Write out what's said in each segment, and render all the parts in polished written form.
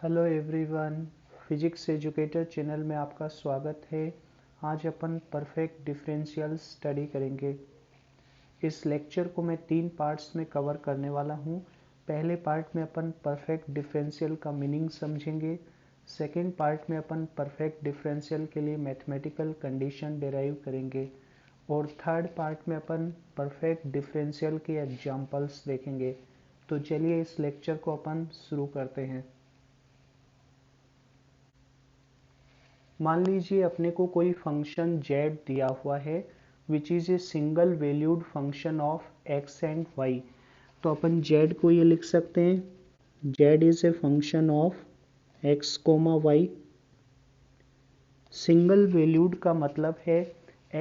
Hello everyone, physics educator channel में आपका स्वागत है। आज अपन परफेक्ट डिफरेंशियल स्टडी करेंगे। इस लेक्चर को मैं 3 पार्ट्स में कवर करने वाला हूँ। पहले पार्ट में अपन परफेक्ट डिफरेंशियल का मीनिंग समझेंगे। सेकेंड पार्ट में अपन परफेक्ट डिफरेंशियल के लिए मैथमेटिकल कंडीशन डिराइव करेंगे और थर्ड पार्ट में अपन परफेक्ट डिफरेंशियल के एग्जाम्पल्स देखेंगे। तो चलिए इस लेक्चर को अपन शुरू करते हैं। मान लीजिए अपने को कोई फंक्शन z दिया हुआ है which is a single valued function of x and y। तो अपन z को ये लिख सकते हैं z is a function of x comma y। Single valued का मतलब है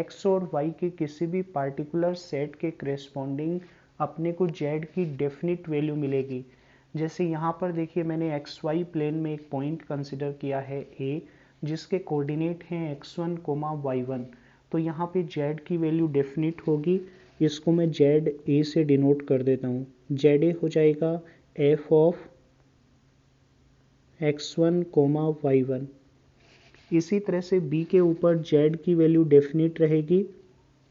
x और y के किसी भी पार्टिकुलर सेट के करेस्पॉन्डिंग अपने को z की डेफिनिट वैल्यू मिलेगी। जैसे यहाँ पर देखिए मैंने xy प्लेन में एक पॉइंट कंसिडर किया है a जिसके कोऑर्डिनेट हैं x1 कोमा y1। तो यहाँ पे z की वैल्यू डेफिनिट होगी। इसको मैं z a से डिनोट कर देता हूँ। z a हो जाएगा f of x1 coma y1। इसी तरह से b के ऊपर z की वैल्यू डेफिनिट रहेगी।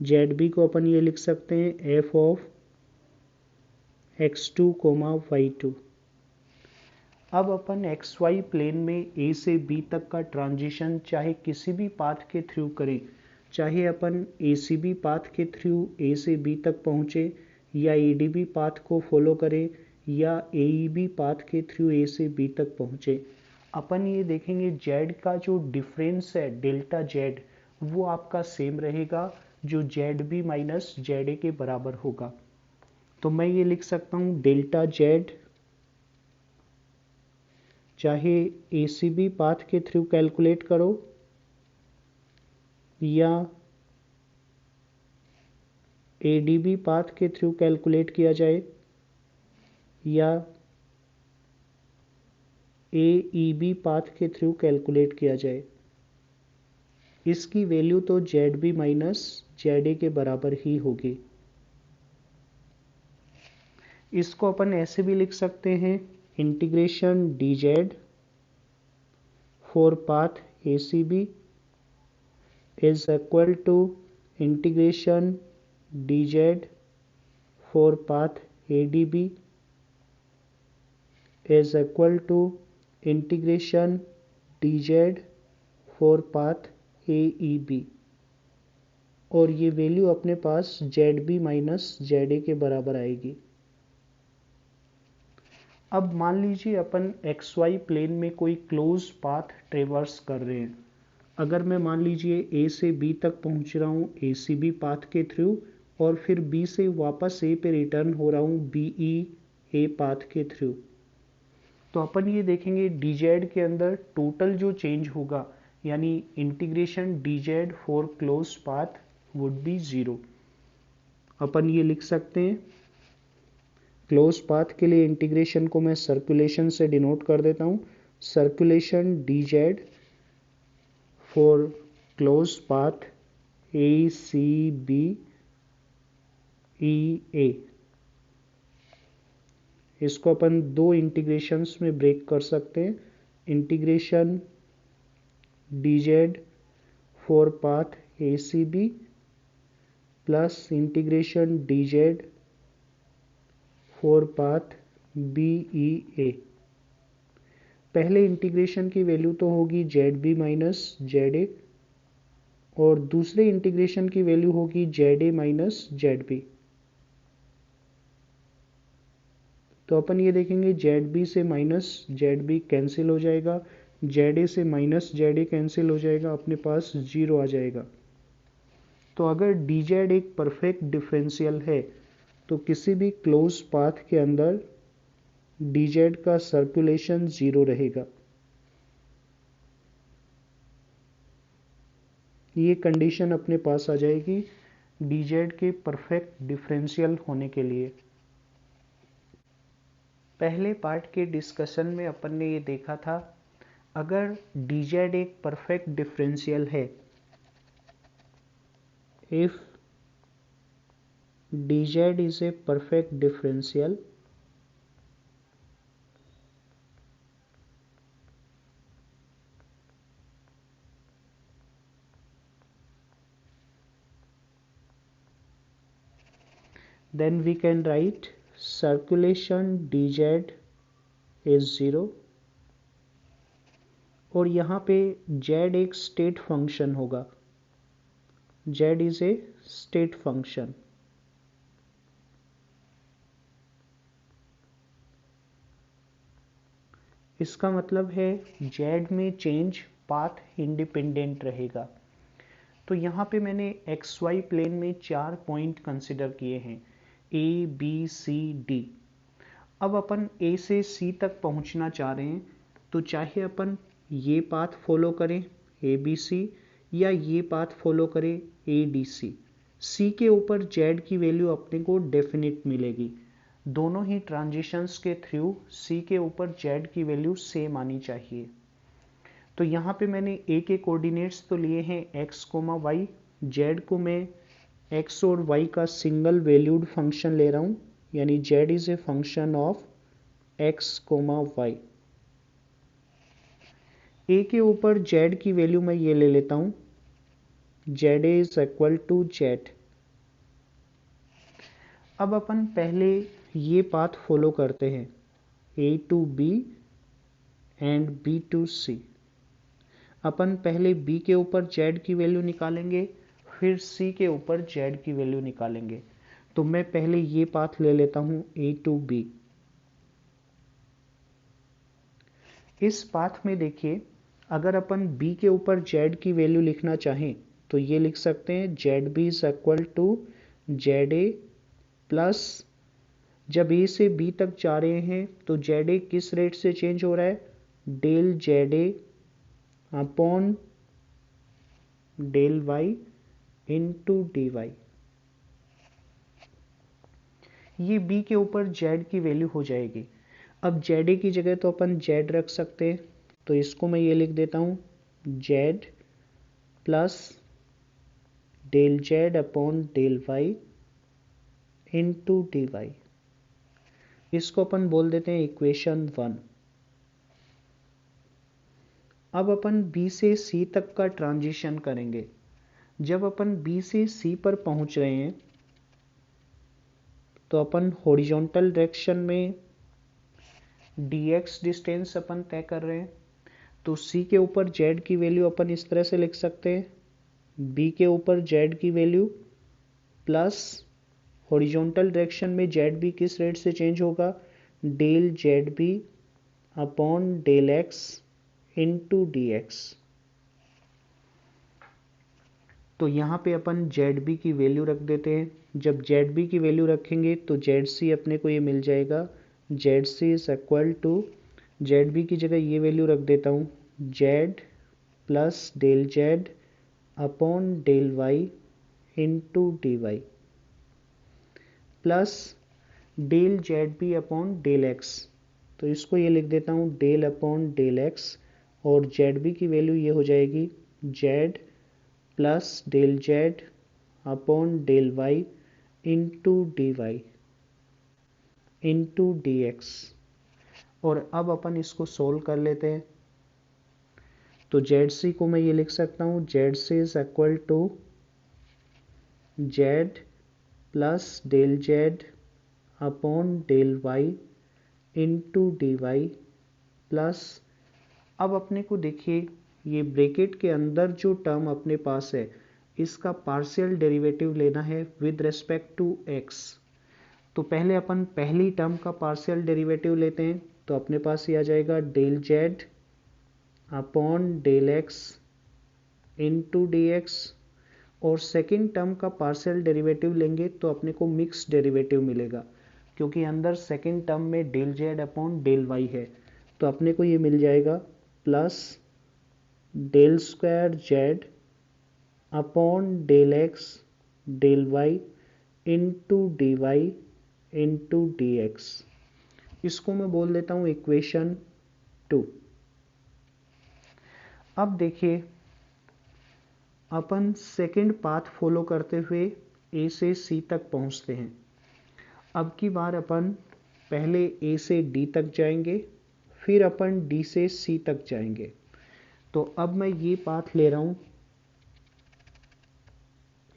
जेड बी को अपन ये लिख सकते हैं f of x2 comma y2। अब अपन xy प्लेन में a से b तक का ट्रांजिशन चाहे किसी भी पाथ के थ्रू करें, चाहे अपन ACB पाथ के थ्रू a से b तक पहुँचे या ADB पाथ को फॉलो करें या AEB पाथ के थ्रू a से b तक पहुँचे, अपन ये देखेंगे z का जो डिफरेंस है डेल्टा z वो आपका सेम रहेगा जो ZB माइनस ZA के बराबर होगा। तो मैं ये लिख सकता हूँ डेल्टा z चाहे ACB पाथ के थ्रू कैलकुलेट करो या ADB पाथ के थ्रू कैलकुलेट किया जाए या AEB पाथ के थ्रू कैलकुलेट किया जाए, इसकी वैल्यू तो ZB माइनस ZA के बराबर ही होगी। इसको अपन ऐसे भी लिख सकते हैं integration dz for path ACB is equal to integration dz for path ADB is equal to integration dz for path AEB और ये वैल्यू अपने पास ZB माइनस ZA के बराबर आएगी। अब मान लीजिए अपन XY प्लेन में कोई क्लोज पाथ ट्रेवर्स कर रहे हैं। अगर मैं मान लीजिए A से B तक पहुंच रहा हूँ ACB पाथ के थ्रू और फिर B से वापस A पे रिटर्न हो रहा हूँ BEA पाथ के थ्रू, तो अपन ये देखेंगे dz के अंदर टोटल जो चेंज होगा यानी integration dz for close path would be 0। अपन ये लिख सकते हैं क्लोज पाथ के लिए इंटीग्रेशन को मैं सर्कुलेशन से डिनोट कर देता हूँ। Circulation dz for close path ACB EA। इसको अपन दो इंटीग्रेशंस में ब्रेक कर सकते हैं। Integration dz for path ACB plus integration dz for path BEA। पहले इंटीग्रेशन की वैल्यू तो होगी ZB माइनस ZA और दूसरे इंटीग्रेशन की वैल्यू होगी ZA माइनस ZB। तो अपन ये देखेंगे ZB से माइनस ZB कैंसिल हो जाएगा, ZA से माइनस ZA कैंसिल हो जाएगा, अपने पास 0 आ जाएगा। तो अगर dz एक परफेक्ट डिफरेंशियल है तो किसी भी क्लोज पाथ के अंदर dz का सर्कुलेशन 0 रहेगा। ये कंडीशन अपने पास आ जाएगी dz के परफेक्ट डिफरेंशियल होने के लिए। पहले पार्ट के डिस्कशन में अपन ने ये देखा था अगर dz एक परफेक्ट डिफरेंशियल है, if dz is a perfect differential then we can write circulation dz is 0 और यहाँ पे z एक स्टेट फंक्शन होगा, z is a state function. इसका मतलब है z में चेंज पाथ इंडिपेंडेंट रहेगा। तो यहाँ पे मैंने एक्स वाई प्लेन में 4 पॉइंट कंसिडर किए हैं, ए बी सी डी। अब अपन ए से सी तक पहुँचना चाह रहे हैं, तो चाहे अपन ये पाथ फॉलो करें ए बी सी या ये पाथ फॉलो करें ए डी सी, सी के ऊपर जेड की वैल्यू अपने को डेफिनेट मिलेगी। दोनों ही ट्रांजिशंस के थ्रू सी के ऊपर जेड की वैल्यू सेम आनी चाहिए। तो यहाँ पे मैंने ए के कोऑर्डिनेट्स तो लिए हैं एक्स कोमा वाई, जेड को मैं एक्स और वाई का सिंगल वैल्यूड फंक्शन ले रहा हूँ, यानी Z is a function of X comma Y. A के ऊपर जेड की वैल्यू मैं ये ले लेता हूँ, Z is equal to Z. अब अपन पहले ये पाथ फॉलो करते हैं, A to B and B to C. अपन पहले b के ऊपर z की वैल्यू निकालेंगे, फिर c के ऊपर z की वैल्यू निकालेंगे। तो मैं पहले ये पाथ ले लेता हूं a टू b। इस पाथ में देखिए, अगर अपन b के ऊपर z की वैल्यू लिखना चाहें तो ये लिख सकते हैं zb is equal to za plus, जब a से b तक जा रहे हैं तो za किस रेट से चेंज हो रहा है, del za upon del y into d y. ये b के ऊपर z की वैल्यू हो जाएगी। अब za की जगह तो अपन z रख सकते हैं, तो इसको मैं ये लिख देता हूँ z plus del z upon del y into d y. इसको अपन बोल देते हैं इक्वेशन 1। अब अपन B से C तक का ट्रांजिशन करेंगे। जब अपन B से C पर पहुंच रहे हैं तो अपन हॉरिजॉन्टल डायरेक्शन में dx डिस्टेंस अपन तय कर रहे हैं, तो C के ऊपर Z की वैल्यू अपन इस तरह से लिख सकते हैं, B के ऊपर Z की वैल्यू प्लस हॉरिजॉन्टल डायरेक्शन में ZB किस रेट से चेंज होगा, del ZB upon del x into d x. तो यहाँ पे अपन ZB की वैल्यू रख देते हैं। जब ZB की वैल्यू रखेंगे तो ZC अपने को ये मिल जाएगा, ZC is equal to, ZB की जगह ये वैल्यू रख देता हूँ Z plus del Z upon del y into d y plus del ZB upon del x। तो इसको ये लिख देता हूँ डेल अपॉन डेल x, और ZB की वैल्यू ये हो जाएगी Z plus del Z upon del y into d y into d x. और अब अपन इसको सोल्व कर लेते हैं। तो ZC को मैं ये लिख सकता हूँ ZC is equal to Z plus del Z upon del y into d y plus, अब अपने को देखिए ये ब्रैकेट के अंदर जो टर्म अपने पास है इसका पार्शियल डेरिवेटिव लेना है विद रिस्पेक्ट टू x। तो पहले अपन पहली टर्म का पार्शियल डेरिवेटिव लेते हैं, तो अपने पास ये आ जाएगा del z upon del x into d x, और सेकेंड टर्म का पार्शियल डेरिवेटिव लेंगे तो अपने को मिक्स डेरिवेटिव मिलेगा, क्योंकि अंदर सेकेंड टर्म में del z upon del y है। तो अपने को ये मिल जाएगा plus del square z upon del x del y into d y into d x. इसको मैं बोल देता हूँ इक्वेशन 2। अब देखिए अपन सेकेंड पाथ फॉलो करते हुए ए से सी तक पहुँचते हैं। अब की बार अपन पहले ए से डी तक जाएंगे, फिर अपन डी से सी तक जाएंगे। तो अब मैं ये पाथ ले रहा हूँ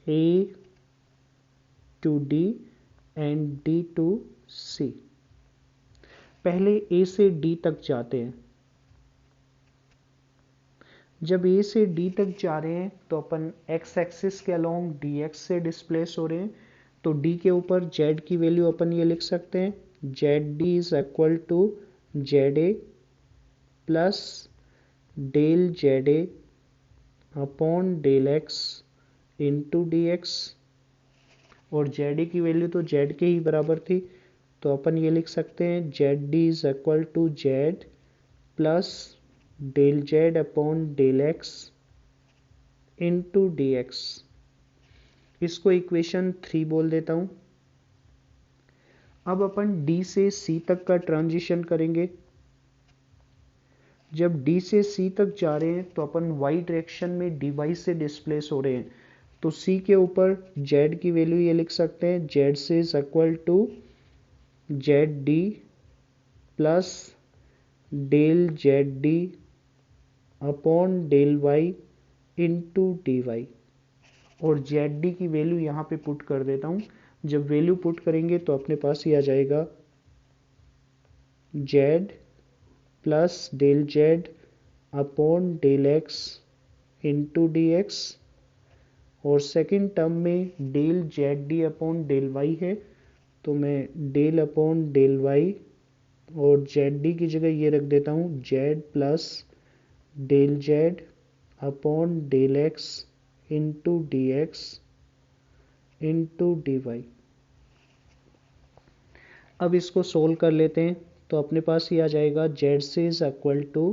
A to D and D to C. पहले ए से डी तक जाते हैं। जब ए से डी तक जा रहे हैं तो अपन एक्स एक्सिस के अलोंग डी एक्स से डिस्प्लेस हो रहे हैं, तो डी के ऊपर जेड की वैल्यू अपन ये लिख सकते हैं, z d is equal to z a plus del z a upon del x into d x. और जेड ए की वैल्यू तो जेड के ही बराबर थी, तो अपन ये लिख सकते हैं z d is equal to z plus del z upon del x into d x. इसको इक्वेशन 3 बोल देता हूं। अब अपन डी से सी तक का ट्रांजिशन करेंगे। जब डी से सी तक जा रहे हैं तो अपन वाई डायरेक्शन में डी वाई से डिस्प्लेस हो रहे हैं, तो सी के ऊपर जेड की वैल्यू ये लिख सकते हैं, z c is equal to z d plus del z d upon del y into d y. और जेड डी की वैल्यू यहाँ पे पुट कर देता हूँ। जब वैल्यू पुट करेंगे तो अपने पास ही आ जाएगा z plus del z upon del x into d x. और सेकेंड टर्म में del z d upon del y है, तो मैं डेल अपॉन डेल वाई और जेड डी की जगह ये रख देता हूँ z plus del z upon del x into d x into d y. अब इसको सोल्व कर लेते हैं, तो अपने पास ही आ जाएगा z c is equal to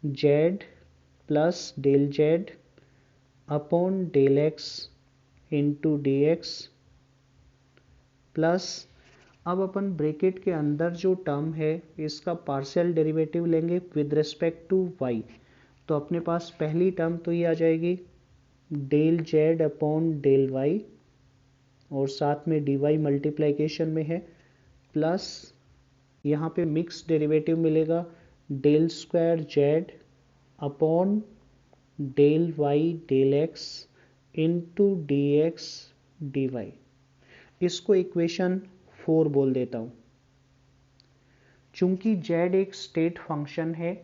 z plus del z upon del x into d x plus, अब अपन ब्रैकेट के अंदर जो टर्म है इसका पार्शियल डेरिवेटिव लेंगे विद रिस्पेक्ट टू वाई। तो अपने पास पहली टर्म तो ये आ जाएगी del z upon del y और साथ में डी वाई मल्टीप्लीकेशन में है, प्लस यहाँ पे मिक्स डेरिवेटिव मिलेगा del square z upon del y del x into d x d y. इसको इक्वेशन 4 बोल देता हूँ। चूंकि z एक स्टेट फंक्शन है,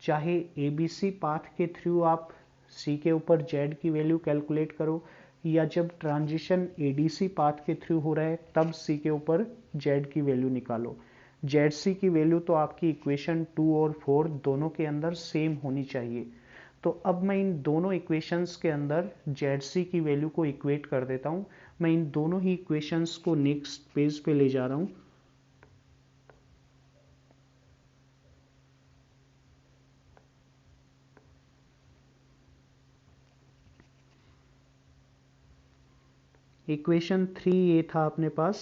चाहे ABC पाथ के थ्रू आप C के ऊपर z की वैल्यू कैलकुलेट करो या जब ट्रांजिशन ADC पाथ के थ्रू हो रहा है तब C के ऊपर z की वैल्यू निकालो। ZC की वैल्यू तो आपकी इक्वेशन 2 और 4 दोनों के अंदर सेम होनी चाहिए। तो अब मैं इन दोनों इक्वेशंस के अंदर ZC की वैल्यू को इक्वेट कर देता हूँ। मैं इन दोनों ही इक्वेशंस को नेक्स्ट पेज पे ले जा रहा हूँ। इक्वेशन 3 ये था अपने पास,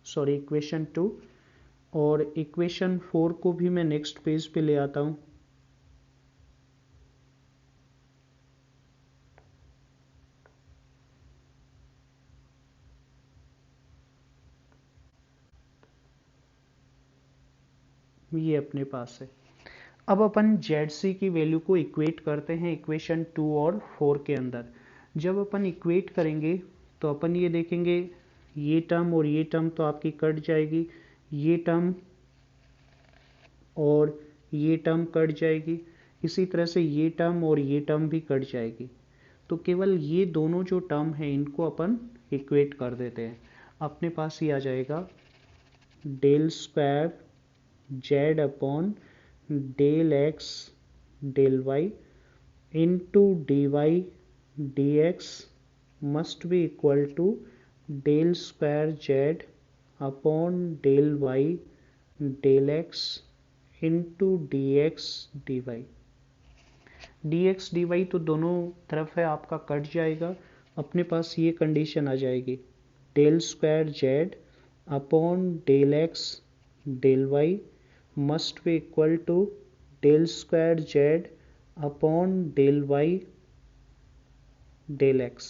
सॉरी इक्वेशन 2, और इक्वेशन 4 को भी मैं नेक्स्ट पेज पे ले आता हूँ। ये अपने पास है। अब अपन ZC की वैल्यू को इक्वेट करते हैं इक्वेशन 2 और 4 के अंदर। जब अपन इक्वेट करेंगे तो अपन ये देखेंगे ये टर्म और ये टर्म तो आपकी कट जाएगी, ये टर्म और ये टर्म कट जाएगी, इसी तरह से ये टर्म और ये टर्म भी कट जाएगी। तो केवल ये दोनों जो टर्म है इनको अपन इक्वेट कर देते हैं। अपने पास ही आ जाएगा del square z upon del x del y into d y d x must be equal to del square z upon del y del x into d x d y. D x d y तो दोनों तरफ है आपका cut जाएगा। अपने पास ये condition आ जाएगी del square z upon del x del y must be equal to del square z upon del y del x.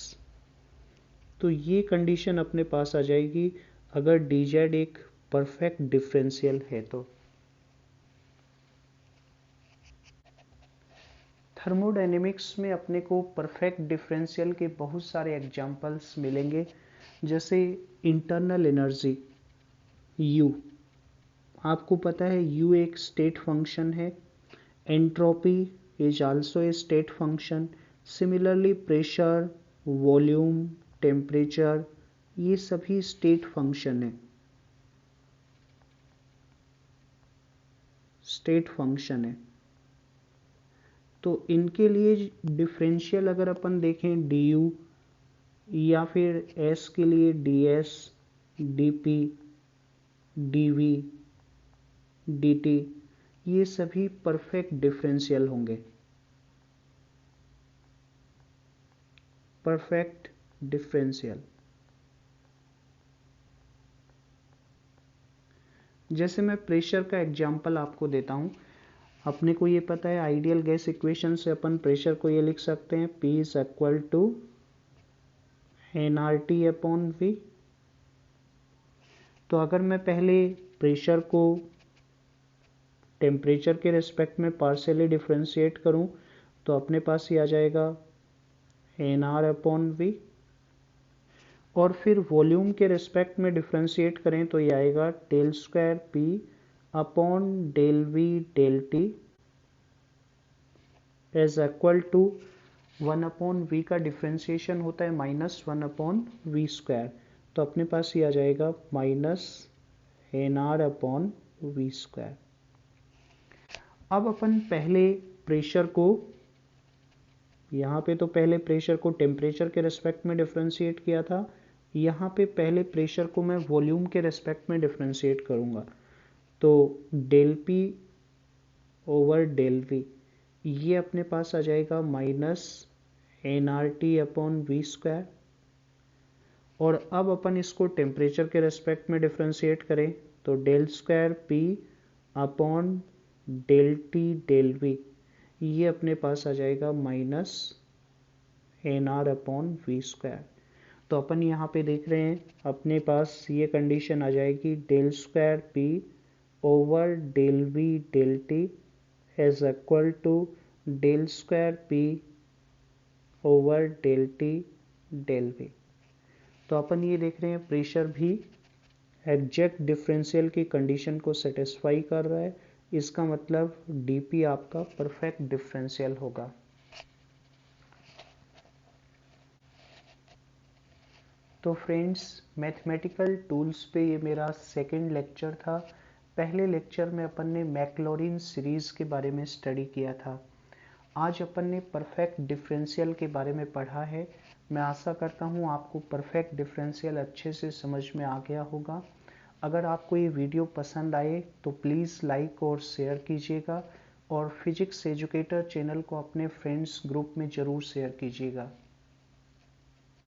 तो ये कंडीशन अपने पास आ जाएगी अगर डी जेड एक परफेक्ट डिफरेंशियल है तो। थर्मोडायनेमिक्स में अपने को परफेक्ट डिफरेंशियल के बहुत सारे एग्जाम्पल्स मिलेंगे जैसे इंटरनल एनर्जी U, आपको पता है U एक स्टेट फंक्शन है। Entropy is also a state function. Similarly pressure, volume, temperature, ये सभी स्टेट फंक्शन है, स्टेट फंक्शन है। तो इनके लिए डिफरेंशियल अगर अपन देखें du, या फिर s के लिए ds, dp, dv, dt, ये सभी परफेक्ट डिफरेंशियल होंगे, परफेक्ट डिफरेंशियल। जैसे मैं प्रेशर का एग्जांपल आपको देता हूं। अपने को ये पता है आइडियल गैस इक्वेशन से अपन प्रेशर को ये लिख सकते हैं P is equal to nRT upon V। तो अगर मैं पहले प्रेशर को टेम्परेचर के रिस्पेक्ट में पार्शियली डिफरेंशिएट करूं तो अपने पास ये आ जाएगा nR अपॉन V, और फिर वॉल्यूम के रिस्पेक्ट में डिफरेंशिएट करें तो ये आएगा del square P upon del V del T is equal to 1 upon V का डिफरेंशिएशन होता है -1 अपॉन V स्क्वायर। तो अपने पास ये आ जाएगा minus nR upon V square. अब अपन पहले प्रेशर को, यहाँ पे तो पहले प्रेशर को टेम्परेचर के रिस्पेक्ट में डिफरेंशिएट किया था, यहाँ पे पहले प्रेशर को मैं वॉल्यूम के रिस्पेक्ट में डिफरेंशिएट करूँगा। तो del P over del V, ये अपने पास आ जाएगा minus nRT upon V square. और अब अपन इसको टेम्परेचर के रिस्पेक्ट में डिफरेंशिएट करें तो del square P upon del T del V, ये अपने पास आ जाएगा minus nR upon V square. तो अपन यहाँ पे देख रहे हैं अपने पास ये कंडीशन आ जाएगी del square P over del V del T is equal to del square P over del T del V। तो अपन ये देख रहे हैं प्रेशर भी एग्जैक्ट डिफरेंशियल की कंडीशन को सेटिस्फाई कर रहा है। इसका मतलब dP आपका परफेक्ट डिफरेंशियल होगा। तो फ्रेंड्स, मैथमेटिकल टूल्स पे ये मेरा सेकंड लेक्चर था। पहले लेक्चर में अपन ने मैक्लॉरिन सीरीज़ के बारे में स्टडी किया था। आज अपन ने परफेक्ट डिफरेंशियल के बारे में पढ़ा है। मैं आशा करता हूँ आपको परफेक्ट डिफरेंशियल अच्छे से समझ में आ गया होगा। अगर आपको ये वीडियो पसंद आए तो प्लीज़ लाइक और शेयर कीजिएगा, और फिजिक्स एजुकेटर चैनल को अपने फ्रेंड्स ग्रुप में ज़रूर शेयर कीजिएगा।